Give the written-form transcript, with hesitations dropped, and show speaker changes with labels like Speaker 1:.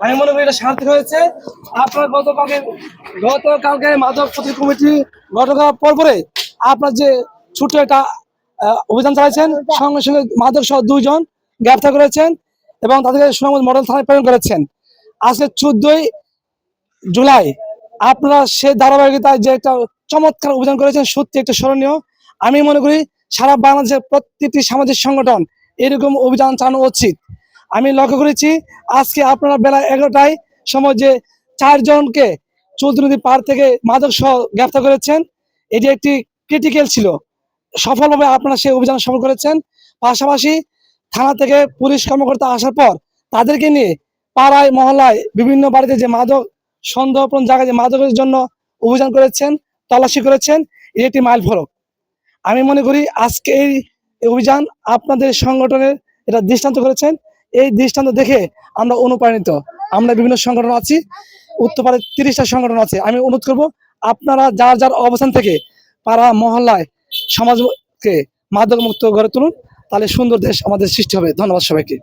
Speaker 1: আমি মনে করি এটা সার্থক হয়েছে। আপনার গতকালকে মাদক প্রতিরোধ কমিটি গঠন করার পরে আপনার যে ছোট্ট একটা অভিযান চালাইছেন, সঙ্গে সঙ্গে মাদক সহ 2 জন গ্রেফতার করেছেন এবং তাদেরকে সুনামগঞ্জ মডেল থানায় প্রেরণ করেছেন। আজকে 14ই জুলাই আপনারা সে ধারাবাহিকতায় যে একটা চমৎকার অভিযান করেছেন, সত্যি একটা স্মরণীয়। আমি মনে করি সারা বাংলাদেশের প্রত্যেকটি সামাজিক সংগঠন এরকম অভিযান চালানো উচিত। আমি লক্ষ্য করেছি আজকে আপনারা বেলা 11টায় সময় যে 4 জনকে চলতি নদী পার থেকে মাদক সহ গ্রেফতার করেছেন, এটি একটি ক্রিটিক্যাল ছিল। সফলভাবে আপনারা সেই অভিযান সফল করেছেন। পাশাপাশি থানা থেকে পুলিশ কর্মকর্তা আসার পর তাদেরকে নিয়ে পাড়ায় মহল্লায় বিভিন্ন বাড়িতে যে মাদক সন্দেহপ্রবণ জায়গায় যে মাদকের জন্য অভিযান করেছেন, তল্লাশি করেছেন, এটি একটি মাইল ফলক। আমি মনে করি আজকে এই অভিযান আপনাদের সংগঠনের এটা দৃষ্টান্ত করেছেন। এই দৃষ্টান্ত দেখে আমরা অনুপ্রাণিত। আমরা বিভিন্ন সংগঠন আছি, উত্তরপাড়ায় 30টা সংগঠন আছে। আমি অনুরোধ করব আপনারা যার যার অবস্থান থেকে পাড়া মহল্লায় সমাজকে মাদক মুক্ত গড়ে তুলুন, তাহলে সুন্দর দেশ আমাদের সৃষ্টি হবে। ধন্যবাদ সবাইকে।